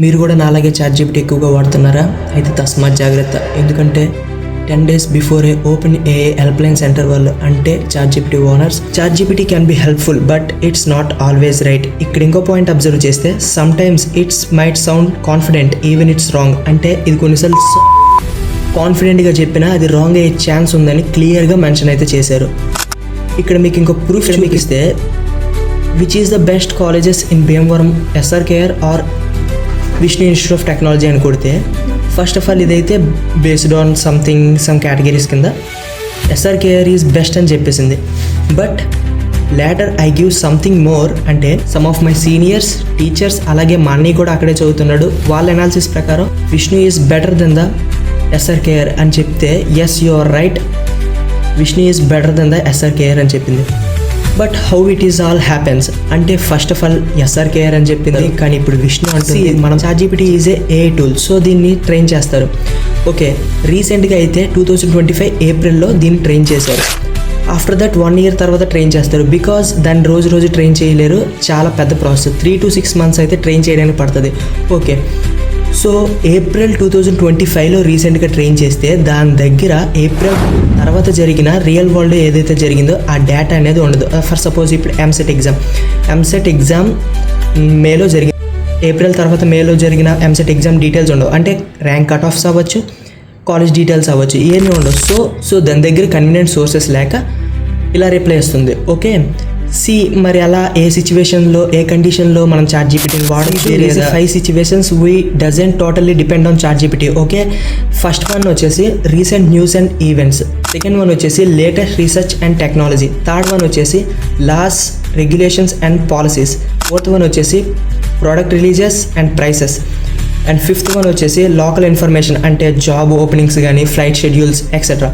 మీరు కూడా నాలాగే ChatGPT ఎక్కువగా వాడుతున్నారా? అయితే తస్మాత్ జాగ్రత్త. ఎందుకంటే 10 days before open AI helpline centre వాళ్ళు అంటే ChatGPT owners ChatGPT can be helpful but it's not always right. ఇక్కడ ఇంకో పాయింట్ అబ్జర్వ్ చేస్తే some times it's might sound confident even it's wrong. అంటే ఇది కొన్నిసార్లు కాన్ఫిడెంట్గా చెప్పినా అది రాంగ్ అయ్యే ఛాన్స్ ఉందని క్లియర్గా మెన్షన్ అయితే చేశారు. ఇక్కడ మీకు ఇంకో ప్రూఫ్ చూపిస్తే which is the best colleges in Bhimavaram, SRKR or Vishnu institute of technology అని కొడితే ఫస్ట్ ఆఫ్ ఆల్ ఇదైతే బేస్డ్ ఆన్ సమ్ కేటగిరీస్ కింద SRKR ఈజ్ బెస్ట్ అని చెప్పేసింది. But later I give something more అంటే some of my seniors teachers అలాగే మా అన్నయ్య కూడా అక్కడే చదువుతున్నాడు. వాళ్ళ అనాలిసిస్ ప్రకారం Vishnu is better than the SRKR అని చెప్తే yes you are right, Vishnu is better than the SRKR అని చెప్పింది. But how it is all happens అంటే ఫస్ట్ ఆఫ్ ఆల్ SRKR అని చెప్పింది, కానీ ఇప్పుడు విష్ణు అంటే మనం ChatGPT is a tool, so దీన్ని ట్రైన్ చేస్తారు. ఓకే, రీసెంట్గా అయితే 2025 ఏప్రిల్లో దీన్ని ట్రైన్ చేశారు. ఆఫ్టర్ దట్ 1 year తర్వాత ట్రైన్ చేస్తారు. బికాజ్ దాన్ని రోజు ట్రైన్ చేయలేరు, చాలా పెద్ద ప్రాసెస్, 3 to 6 months అయితే ట్రైన్ చేయడానికి పడుతుంది. ఓకే, సో ఏప్రిల్ 2025లో రీసెంట్గా ట్రైన్ చేస్తే దాని దగ్గర ఏప్రిల్ తర్వాత జరిగిన రియల్ వరల్డ్ ఏదైతే జరిగిందో ఆ డేటా అనేది ఉండదు. ఫర్ సపోజ్ ఇప్పుడు ఎంసెట్ ఎగ్జామ్ మేలో జరిగింది, ఏప్రిల్ తర్వాత మేలో జరిగిన ఎంసెట్ ఎగ్జామ్ డీటెయిల్స్ ఉండవు. అంటే ర్యాంక్ కట్ ఆఫ్స్ అవ్వచ్చు, కాలేజ్ డీటెయిల్స్ అవ్వచ్చు, ఇవన్నీ ఉండవు. సో దాని దగ్గర కన్వీనియంట్ సోర్సెస్ లేక ఇలా రిప్లై వస్తుంది. ఓకే, మరి అలా ఏ సిచ్యువేషన్లో ఏ కండిషన్లో మనం ChatGPTని వాడచ్చు లేదా 5 situations we doesn't totally depend on ChatGPT. Okay, first one వచ్చేసి recent news and events, second one వచ్చేసి latest research and technology, third one వచ్చేసి laws, regulations and policies, fourth one వచ్చేసి product releases and prices, and fifth one వచ్చేసి local information అంటే job openings కానీ flight schedules etcetera.